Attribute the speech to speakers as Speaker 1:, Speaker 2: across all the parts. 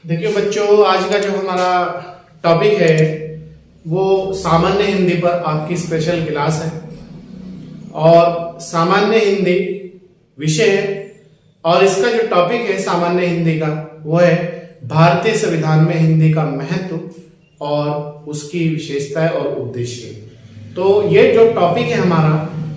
Speaker 1: देखिए बच्चों, आज का जो हमारा टॉपिक है वो सामान्य हिंदी पर आपकी स्पेशल क्लास है और सामान्य हिंदी विषय है। और इसका जो टॉपिक है सामान्य हिंदी का वो है भारतीय संविधान में हिंदी का महत्व और उसकी विशेषताएं और उद्देश्य। तो ये जो टॉपिक है हमारा,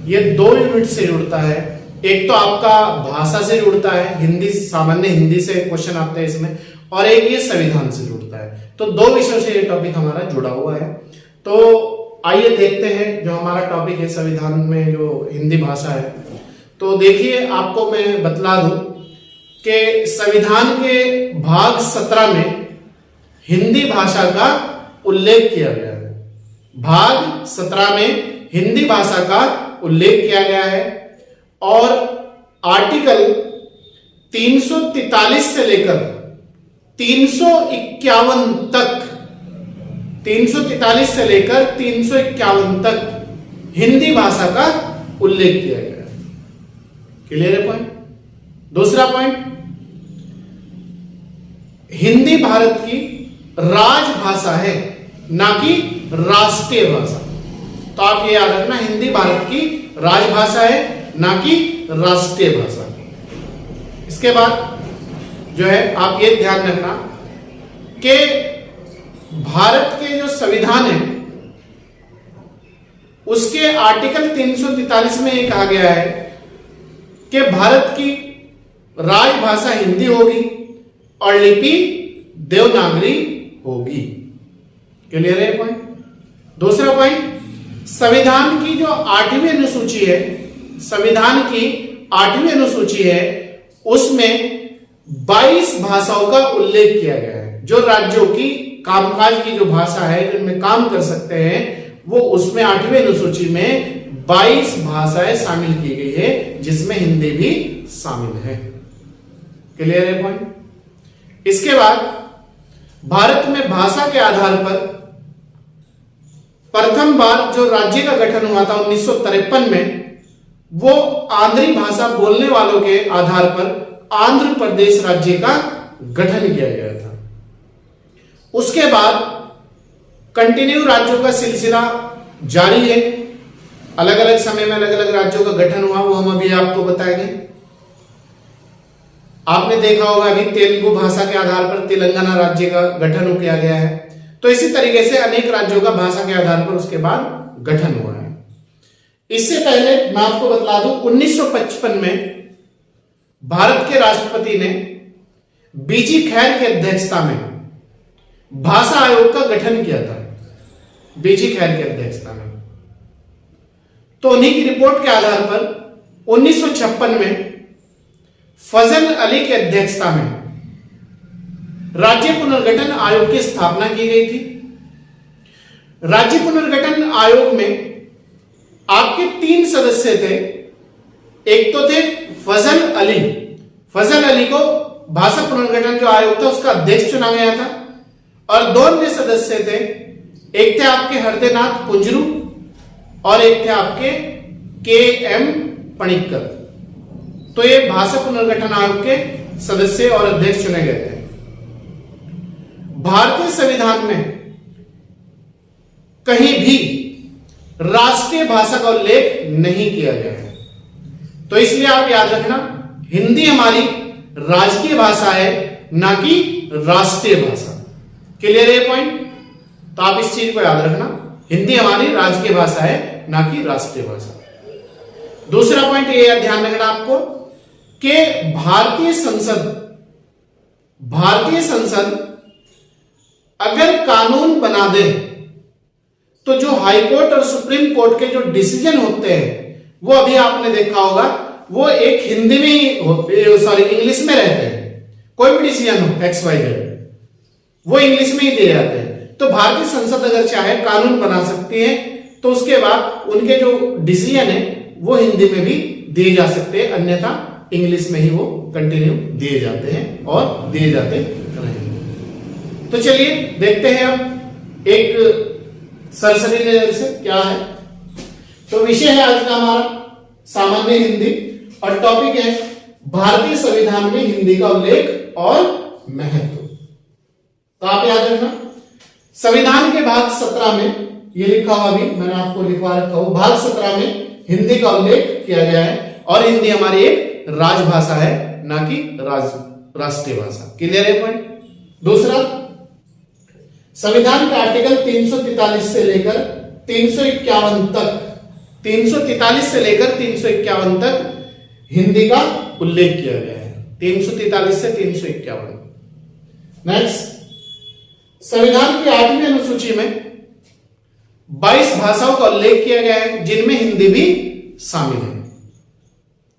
Speaker 1: ये 2 यूनिट से जुड़ता है। एक तो आपका भाषा से जुड़ता है, हिंदी सामान्य हिंदी से क्वेश्चन आते हैं इसमें, और एक ये संविधान से जुड़ता है। तो 2 विषयों से ये टॉपिक हमारा जुड़ा हुआ है। तो आइए देखते हैं जो हमारा टॉपिक है संविधान में जो हिंदी भाषा है। तो देखिए, आपको मैं बतला दूं कि संविधान के भाग 17 में हिंदी भाषा का उल्लेख किया गया है। भाग 17 में हिंदी भाषा का उल्लेख किया गया है और आर्टिकल 343 से लेकर 351 तक, 343 से लेकर 351 तक हिंदी भाषा का उल्लेख किया गया है। क्लियर है पॉइंट? दूसरा पॉइंट, हिंदी भारत की राजभाषा है, ना कि राष्ट्रीय भाषा। तो आप ये याद रखना, हिंदी भारत की राजभाषा है, ना कि राष्ट्रीय भाषा। इसके बाद जो है आप ये ध्यान रखना कि भारत के जो संविधान है उसके आर्टिकल 343 में ये कहा गया है कि भारत की राजभाषा हिंदी होगी और लिपि देवनागरी होगी। क्लियर है पॉइंट? दूसरा पॉइंट, संविधान की जो 8वीं अनुसूची है, संविधान की 8वीं अनुसूची है, उसमें 22 भाषाओं का उल्लेख किया गया है। जो राज्यों की कामकाज की जो भाषा है, जिनमें काम कर सकते हैं, वो उसमें 8वीं अनुसूची में 22 भाषाएं शामिल की गई है, जिसमें हिंदी भी शामिल है। क्लियर है पॉइंट? इसके बाद भारत में भाषा के आधार पर प्रथम बार जो राज्य का गठन हुआ था 1953 में, वो आंध्री भाषा बोलने वालों के आधार पर आंध्र प्रदेश राज्य का गठन किया गया था। उसके बाद कंटिन्यू राज्यों का सिलसिला जारी है। अलग अलग समय में अलग अलग राज्यों का गठन हुआ, वो हम अभी आपको बताएंगे। आपने देखा होगा अभी तेलुगु भाषा के आधार पर तेलंगाना राज्य का गठन किया गया है। तो इसी तरीके से अनेक राज्यों का भाषा के आधार पर उसके बाद गठन हुआ है। इससे पहले मैं आपको बतला दूं, 1955 में भारत के राष्ट्रपति ने बीजी खैर की अध्यक्षता में भाषा आयोग का गठन किया था, बीजी खैर की अध्यक्षता में। तो उन्हीं की रिपोर्ट के आधार पर 1956 में फजल अली की अध्यक्षता में राज्य पुनर्गठन आयोग की स्थापना की गई थी। राज्य पुनर्गठन आयोग में आपके 3 सदस्य थे। एक तो थे फजल अली। फजल अली को भाषा पुनर्गठन जो आयोग था उसका अध्यक्ष चुना गया था। और 2 अन्य सदस्य थे, एक थे आपके हृदयनाथ कुंजरू और एक थे आपके के.एम. पणिक्कर। तो ये भाषा पुनर्गठन आयोग के सदस्य और अध्यक्ष चुने गए थे। भारतीय संविधान में कहीं भी राष्ट्रीय भाषा का उल्लेख नहीं किया गया है। तो इसलिए आप याद रखना, हिंदी हमारी राजकीय भाषा है, ना कि राष्ट्रीय भाषा। क्लियर है पॉइंट? तो आप इस चीज को याद रखना, हिंदी हमारी राजकीय भाषा है, ना कि राष्ट्रीय भाषा। दूसरा पॉइंट ये ध्यान रखना आपको कि भारतीय संसद अगर कानून बना दे तो जो हाई कोर्ट और सुप्रीम कोर्ट के जो डिसीजन होते हैं, वो अभी आपने देखा होगा, वो एक हिंदी में ही इंग्लिश में रहते हैं। कोई भी डिसीजन हो XYZ, वो इंग्लिश में ही दिए जाते हैं। तो भारतीय संसद अगर चाहे कानून बना सकती है, तो उसके बाद उनके जो डिसीजन है वो हिंदी में भी दिए जा सकते हैं, अन्यथा इंग्लिश में ही वो कंटिन्यू दिए जाते हैं और दिए जाते रहेंगे। तो चलिए देखते हैं अब एक सरसरी नजर से क्या है। तो विषय है आज का हमारा सामान्य हिंदी और टॉपिक है भारतीय संविधान में हिंदी का उल्लेख और महत्व। तो आप याद रखना, संविधान के भाग 17 में ये लिखा हुआ, भी मैंने आपको लिखवा रखा हूं, भाग 17 में हिंदी का उल्लेख किया गया है और हिंदी हमारी एक राजभाषा है, ना कि राष्ट्रीय भाषा। क्लियर है पॉइंट? दूसरा, संविधान के आर्टिकल 343 से लेकर 351 तक, 343 से लेकर 351 तक हिंदी का उल्लेख किया गया है। 343 से 351। नेक्स्ट, संविधान की 8वीं अनुसूची में 22 भाषाओं का उल्लेख किया गया है, जिनमें हिंदी भी शामिल है।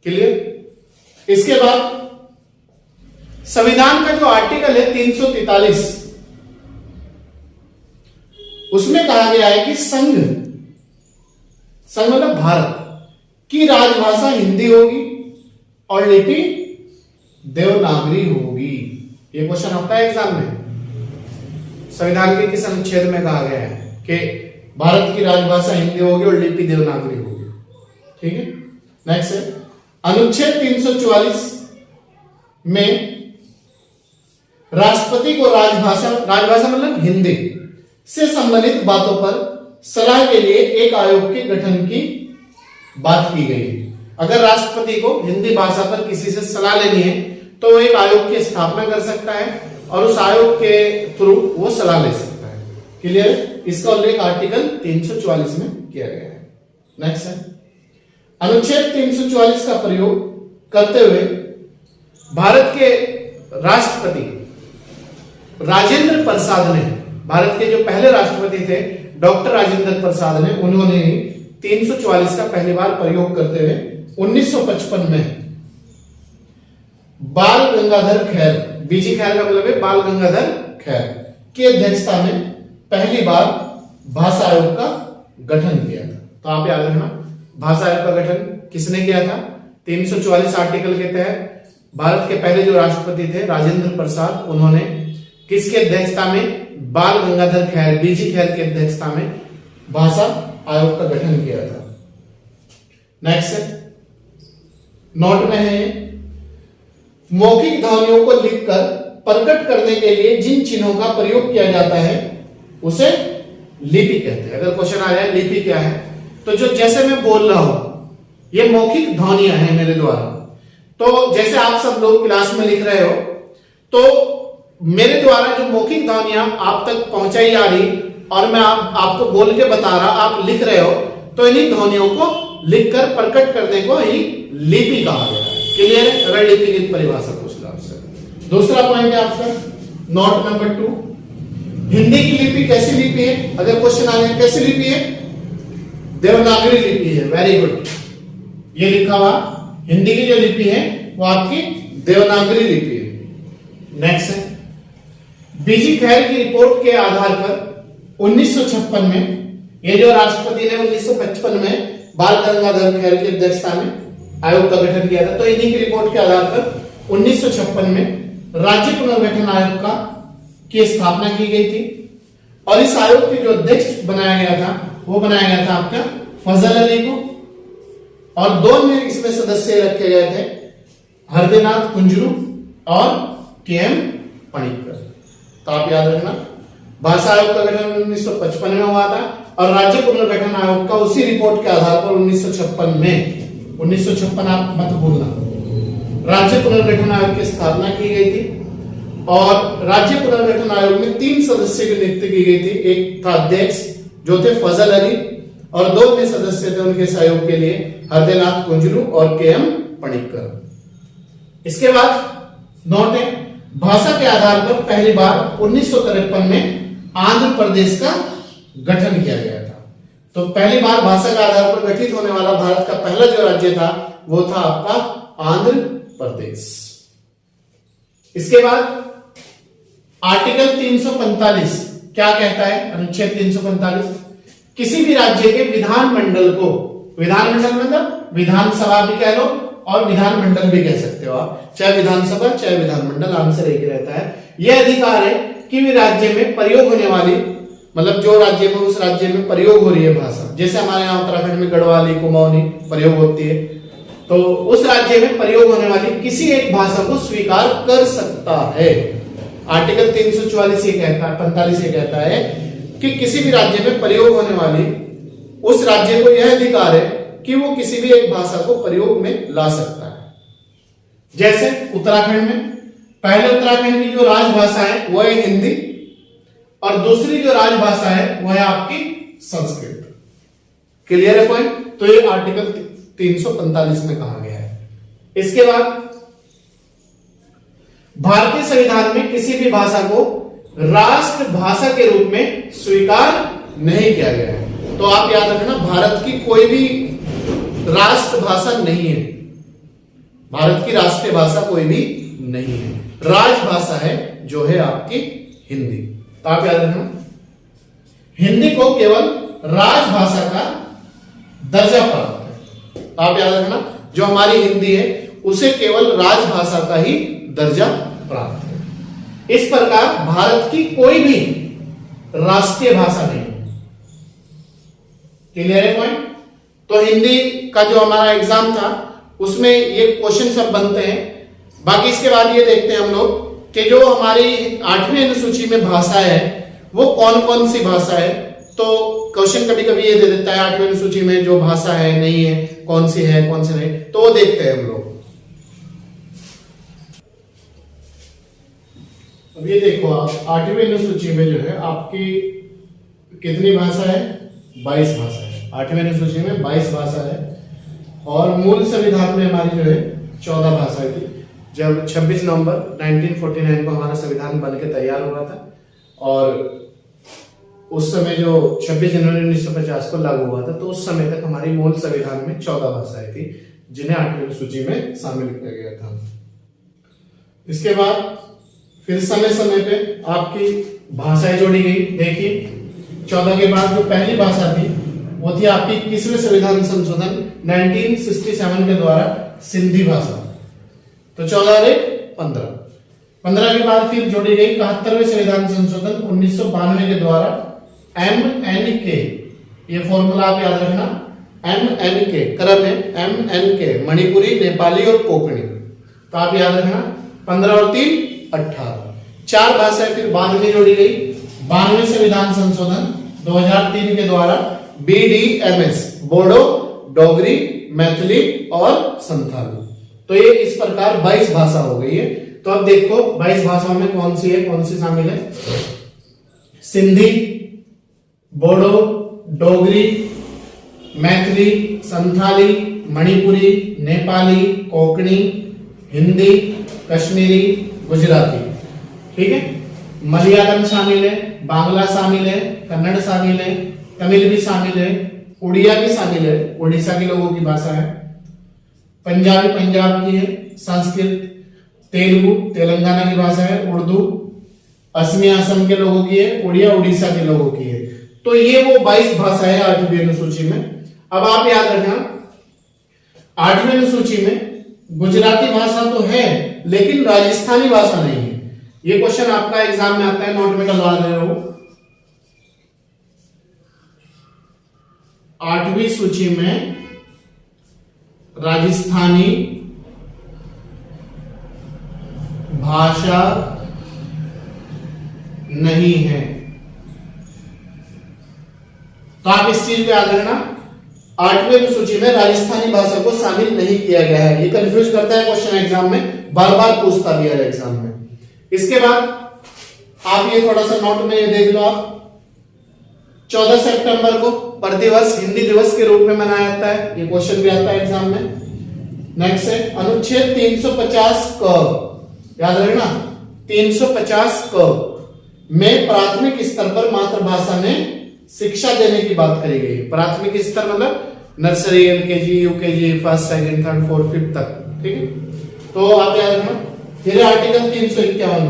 Speaker 1: क्लियर? इसके बाद संविधान का जो आर्टिकल है 343, उसमें कहा गया है कि संघ मतलब भारत की राजभाषा हिंदी होगी और लिपि देवनागरी होगी। ये क्वेश्चन आता है एग्जाम में। संविधान के किस अनुच्छेद में कहा गया है कि भारत की राजभाषा हिंदी होगी और लिपि देवनागरी होगी? ठीक है। नेक्स्ट है अनुच्छेद 344 में राष्ट्रपति को राजभाषा मतलब हिंदी से संबंधित बातों पर सलाह के लिए एक आयोग के गठन की बात की गई है। अगर राष्ट्रपति को हिंदी भाषा पर किसी से सलाह लेनी है तो वो एक आयोग की स्थापना कर सकता है और उस आयोग के थ्रू वो सलाह ले सकता है। क्लियर? इसका उल्लेख आर्टिकल 344 में किया गया है। नेक्स्ट है अनुच्छेद 344 का प्रयोग करते हुए भारत के राष्ट्रपति राजेंद्र प्रसाद ने, भारत के जो पहले राष्ट्रपति थे डॉक्टर राजेंद्र प्रसाद ने, उन्होंने 344 का पहली बार प्रयोग करते हुए 1955 में बाल गंगाधर खैर, बीजी खैर का मतलब है बाल गंगाधर खैर की अध्यक्षता में पहली बार भाषा आयोग का गठन किया था। तो आप याद रखना, भाषा आयोग का गठन किसने किया था? 344 आर्टिकल के तहत भारत के पहले जो राष्ट्रपति थे राजेंद्र प्रसाद, उन्होंने किसके अध्यक्षता में? बाल गंगाधर खैर, बीजी खैर की अध्यक्षता में भाषा आयोग का गठन किया था। नेक्स्ट नोट में है मौखिक ध्वनियों को लिखकर प्रकट करने के लिए जिन चिन्हों का प्रयोग किया जाता है उसे लिपि कहते हैं। अगर क्वेश्चन आ जाए लिपि क्या है, तो जो जैसे मैं बोल रहा हूं ये मौखिक ध्वनियां हैं मेरे द्वारा, तो जैसे आप सब लोग क्लास में लिख रहे हो तो मेरे द्वारा जो मौखिक ध्वनियां आप तक पहुंचाई जा रही और मैं आपको बोल के बता रहा, आप लिख रहे हो, तो इन्हीं ध्वनियों को लिखकर प्रकट करने को ही लिपि कहा गया है। क्लियर है? अगर लिपि की परिभाषा पूछ लो आपसे। दूसरा पॉइंट है आपका नोट नंबर 2, हिंदी की लिपि कैसी लिपि है? अगर क्वेश्चन आ जाए कैसी लिपि है? देवनागरी लिपि है। वेरी गुड, ये लिखा हुआ हिंदी की जो लिपि है वो आपकी देवनागरी लिपि है। नेक्स्ट है बीजी खैर की रिपोर्ट के आधार पर 1956 में, ये जो राष्ट्रपति ने 1955 में बाल गंगाधर खैर की अध्यक्षता में आयोग का गठन किया था, तो इन्हीं की रिपोर्ट के आधार पर 1956 में राज्य पुनर्गठन आयोग का की स्थापना की गई थी और इस आयोग के जो अध्यक्ष बनाया गया था वो बनाया गया था आपका फजल अली को, और दो में इसमें सदस्य रखे गए थे हरदेनाथ कुंजरू और के.एम. पणिक्कर। तो आप याद रखना भाषा आयोग का गठन 1955 में हुआ था और राज्य पुनर्गठन आयोग का उसी रिपोर्ट के आधार पर 1956 में, 1956 आप मत भूलना, राज्य पुनर्गठन आयोग की स्थापना की गई थी और राज्य पुनर्गठन आयोग में 3 सदस्य की नियुक्ति की गई थी। एक था अध्यक्ष जो थे फजल अली और 2 में सदस्य थे उनके सहयोग के लिए हरदेनाथ कुंजरू और के.एम. पणिक्कर। इसके बाद नोट है भाषा के आधार पर पहली बार 1953 में आंध्र प्रदेश का गठन किया गया था। तो पहली बार भाषा के आधार पर गठित होने वाला भारत का पहला जो राज्य था वो था आपका आंध्र प्रदेश। इसके बाद आर्टिकल 345 क्या कहता है? अनुच्छेद 345 किसी भी राज्य के विधानमंडल को, विधानमंडल मतलब विधानसभा भी कह लो और विधानमंडल भी कह सकते हो आप, चाहे विधानसभा चाहे विधानमंडल, आंसर एक ही रहता है। यह अधिकार है कि भी राज्य में प्रयोग होने वाली, मतलब जो राज्य में उस राज्य में प्रयोग हो रही है भाषा, जैसे हमारे यहाँ उत्तराखंड में गढ़वाली कुमाऊनी प्रयोग होती है, तो उस राज्य में प्रयोग होने वाली किसी एक भाषा को स्वीकार कर सकता है। आर्टिकल 344 ये कहता है, 45 ये कहता है कि किसी भी राज्य में प्रयोग होने वाली उस राज्य को यह अधिकार है कि वो किसी भी एक भाषा को प्रयोग में ला सकता है। जैसे उत्तराखंड में पहले उत्तराखंड की जो राजभाषा है वो है हिंदी और दूसरी जो राजभाषा है वो है आपकी संस्कृत। क्लियर है पॉइंट? तो ये आर्टिकल 345 में कहा गया है। इसके बाद भारतीय संविधान में किसी भी भाषा को राष्ट्रभाषा के रूप में स्वीकार नहीं किया गया है। तो आप याद रखना, भारत की कोई भी राष्ट्रभाषा नहीं है, भारत की राष्ट्रीय भाषा कोई भी नहीं है, राजभाषा है जो है आपकी हिंदी। तो आप याद रखना, हिंदी को केवल राजभाषा का दर्जा प्राप्त है। आप याद रखना, जो हमारी हिंदी है उसे केवल राजभाषा का ही दर्जा प्राप्त है। इस प्रकार भारत की कोई भी राष्ट्रीय भाषा नहीं है। क्लियर है पॉइंट? तो हिंदी का जो हमारा एग्जाम था उसमें ये क्वेश्चन सब बनते हैं। बाकी इसके बाद ये देखते हैं हम लोग कि जो हमारी 8वीं अनुसूची में भाषा है वो कौन कौन सी भाषा है। तो क्वेश्चन कभी कभी ये दे देता है 8वीं अनुसूची में जो भाषा है नहीं है, कौन सी है कौन सी नहीं, तो वो देखते हैं हम लोग। अब ये देखो आप 8वीं अनुसूची में जो है आपकी कितनी भाषा है? 22 भाषा है। 8वीं अनुसूची में 22 भाषा है और मूल संविधान में हमारी जो है 14 भाषाएं थी। जब 26 नवंबर 1949 को हमारा संविधान बनके तैयार हुआ था और उस समय जो 26 जनवरी 1950 को लागू हुआ था तो उस समय तक हमारी मूल संविधान में 14 भाषाएं थी जिन्हें 8वीं अनुसूची में शामिल किया गया था। इसके बाद फिर समय समय पे आपकी भाषाएं जोड़ी गई। देखिए 14 के बाद जो पहली भाषा थी वो थी आपकी 21वें संविधान संशोधन 1967 के द्वारा सिंधी भाषा। तो 14 और 15। 15 के बाद फिर जोड़ी गई 71वें संविधान संशोधन 1992 के द्वारा MNK। ये फॉर्मूला आप याद रखना, MNK क्रम है, MNK मणिपुरी, नेपाली और कोंकणी। तो आप याद रखना 15 और 3 18। 4 भाषाएं फिर बाद में जोड़ी गई 92वें संविधान संशोधन 2003 के द्वारा BDMS बोडो, डोगरी, मैथिली और संथाली। तो ये इस प्रकार 22 भाषा हो गई है। तो अब देखो 22 भाषाओं में कौन सी है, कौन सी शामिल है? सिंधी, बोडो, डोगरी, मैथिली, संथाली, मणिपुरी, नेपाली, कोंकणी, हिंदी, कश्मीरी, गुजराती। ठीक है, मलयालम शामिल है, बांग्ला शामिल है, कन्नड़ शामिल है, तमिल भी शामिल है, उड़िया भी शामिल है, उड़ीसा के लोगों की भाषा है, पंजाबी पंजाब की है, संस्कृत, तेलुगु तेलंगाना की भाषा है, उर्दू असमी असम के लोगों की है, उड़िया उड़ीसा के लोगों की है। तो ये वो 22 भाषा है 8वीं अनुसूची में। अब आप याद रखना 8वीं अनुसूची में गुजराती भाषा तो है लेकिन राजस्थानी भाषा नहीं है। ये क्वेश्चन आपका एग्जाम में आता है, नोट में डलवा दे रहा हूं। 8वीं सूची में राजस्थानी भाषा नहीं है। तो आप इस चीज को याद रखना, 8वीं अनुसूची में राजस्थानी भाषा को शामिल नहीं किया गया है। ये कंफ्यूज करता है क्वेश्चन एग्जाम में, बार बार पूछता भी है एग्जाम में। इसके बाद आप ये थोड़ा सा नोट में ये देख लो आप, 14 सितंबर को प्रतिवर्ष हिंदी दिवस के रूप में मनाया जाता है। ये क्वेश्चन भी आता है एग्जाम में। नेक्स्ट है अनुच्छेद 350 क, याद रखना 350 क में प्राथमिक स्तर पर मातृभाषा में शिक्षा देने की बात करी गई। प्राथमिक स्तर मतलब nursery, LKG, UKG, first, second, third, fourth, fifth तक। ठीक है, तो आप याद रखना। फिर आर्टिकल 351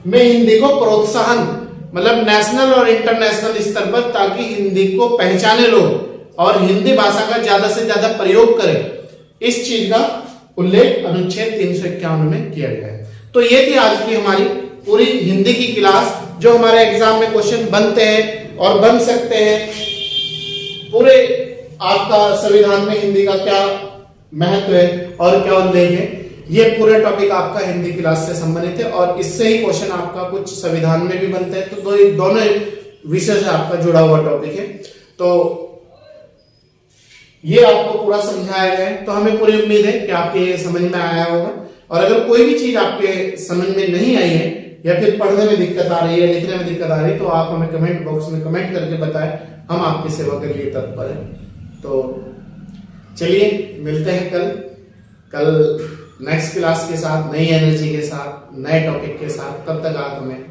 Speaker 1: में हिंदी को प्रोत्साहन मतलब नेशनल और इंटरनेशनल स्तर पर, ताकि हिंदी को पहचाने लोग और हिंदी भाषा का ज्यादा से ज्यादा प्रयोग करें, इस चीज का उल्लेख अनुच्छेद 351 में किया गया है। तो ये थी आज की हमारी पूरी हिंदी की क्लास, जो हमारे एग्जाम में क्वेश्चन बनते हैं और बन सकते हैं। पूरे आपका संविधान में हिंदी का क्या महत्व है और क्या उल्लेख है, ये पूरा टॉपिक आपका हिंदी क्लास से संबंधित है और इससे ही क्वेश्चन आपका कुछ संविधान में भी बनते हैं, तो दोनों विषय से आपका जुड़ा हुआ टॉपिक है। तो ये आपको पूरा समझाया गया है, तो हमें पूरी उम्मीद है कि आपके ये समझ में आया होगा। और अगर कोई भी चीज आपके समझ में नहीं आई है या फिर पढ़ने में दिक्कत आ रही है, लिखने में दिक्कत आ रही है, तो आप हमें कमेंट बॉक्स में कमेंट करके बताएं, हम आपकी सेवा के लिए तत्पर हैं। तो चलिए मिलते हैं कल नेक्स्ट क्लास के साथ, नई एनर्जी के साथ, नए टॉपिक के साथ। तब तक आप हमें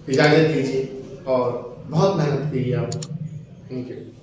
Speaker 1: इजाजत दीजिए और बहुत मेहनत कीजिए आप। Thank you.